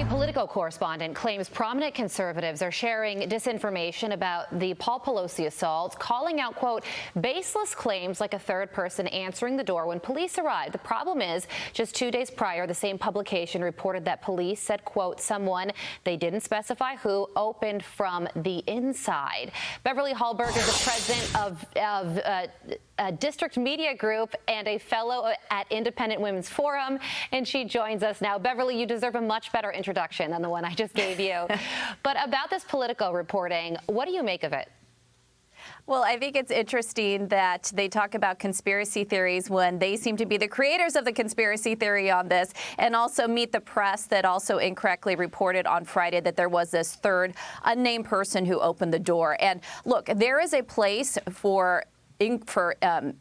A Politico correspondent claims prominent conservatives are sharing disinformation about the Paul Pelosi assault, calling out, quote, baseless claims like a third person answering the door when police arrived. The problem is, just 2 days prior, the same publication reported that police said, quote, someone, they didn't specify who, opened from the inside. Beverly Hallberg is the president of a district media group and a fellow at Independent Women's Forum, and she joins us now. Beverly, you deserve a much better introduction than the one I just gave you. But about this Politico reporting, what do you make of it? Well, I think it's interesting that they talk about conspiracy theories when they seem to be the creators of the conspiracy theory on this, and also Meet the Press that also incorrectly reported on Friday that there was this third unnamed person who opened the door. And look, there is a place for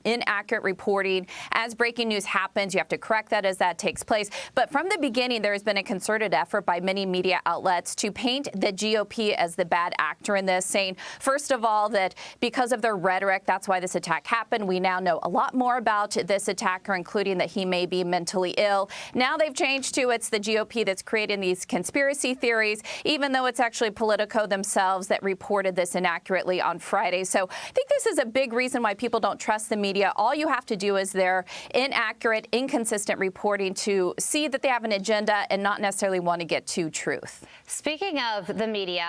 inaccurate reporting. As breaking news happens, you have to correct that as that takes place. But from the beginning, there has been a concerted effort by many media outlets to paint the GOP as the bad actor in this, saying, first of all, that because of their rhetoric, that's why this attack happened. We now know a lot more about this attacker, including that he may be mentally ill. Now they've changed to it's the GOP that's creating these conspiracy theories, even though it's actually Politico themselves that reported this inaccurately on Friday. So I think this is a big reason why people don't trust the media. All you have to do is their inaccurate, inconsistent reporting to see that they have an agenda and not necessarily want to get to truth. Speaking of the media,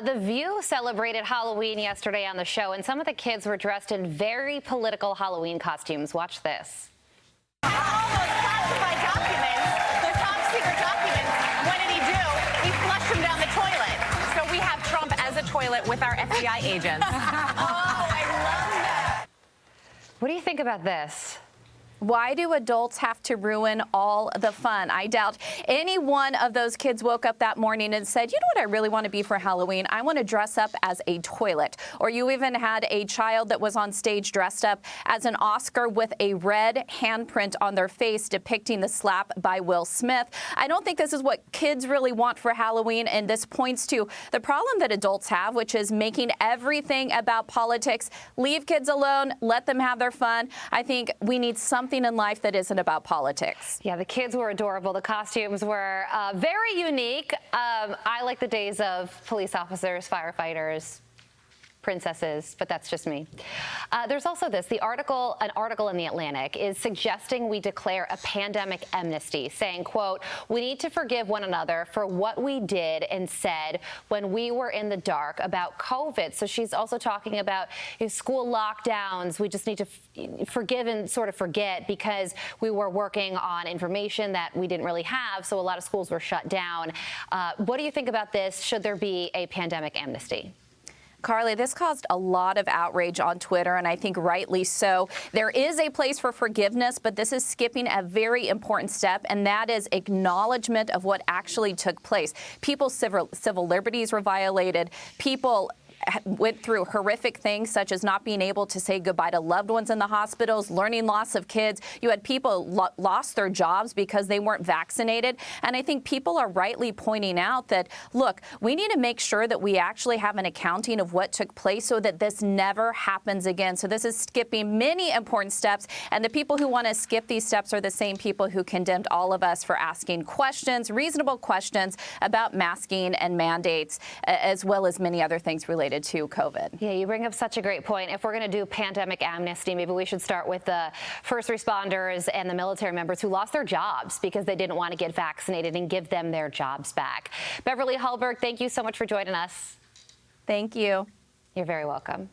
The View celebrated Halloween yesterday on the show, and some of the kids were dressed in very political Halloween costumes. Watch this. All those classified documents, those top-secret documents, what did he do? He flushed them down the toilet. So we have Trump as a toilet with our FBI agents. What do you think about this? Why do adults have to ruin all the fun? I doubt any one of those kids woke up that morning and said, you know what I really want to be for Halloween? I want to dress up as a toilet. Or you even had a child that was on stage dressed up as an Oscar with a red handprint on their face depicting the slap by Will Smith. I don't think this is what kids really want for Halloween, and this points to the problem that adults have, which is making everything about politics. Leave kids alone, let them have their fun. I think we need something in life that isn't about politics. Yeah, the kids were adorable. The costumes were very unique. I like the days of police officers, firefighters, princesses, but that's just me. There's also this, an article in The Atlantic is suggesting we declare a pandemic amnesty, saying, quote, we need to forgive one another for what we did and said when we were in the dark about COVID. So she's also talking about school lockdowns. We just need to forgive and sort of forget because we were working on information that we didn't really have. So a lot of schools were shut down. What do you think about this? Should there be a pandemic amnesty? Carly, this caused a lot of outrage on Twitter, and I think rightly so. There is a place for forgiveness, but this is skipping a very important step, and that is acknowledgement of what actually took place. People's civil liberties were violated. People went through horrific things such as not being able to say goodbye to loved ones in the hospitals, learning loss of kids. You had people lost their jobs because they weren't vaccinated. And I think people are rightly pointing out that, look, we need to make sure that we actually have an accounting of what took place so that this never happens again. So this is skipping many important steps. And the people who want to skip these steps are the same people who condemned all of us for asking questions, reasonable questions about masking and mandates, as well as many other things related to COVID. Yeah, you bring up such a great point. If we're going to do pandemic amnesty, maybe we should start with the first responders and the military members who lost their jobs because they didn't want to get vaccinated and give them their jobs back. Beverly Hallberg, thank you so much for joining us. Thank you. You're very welcome.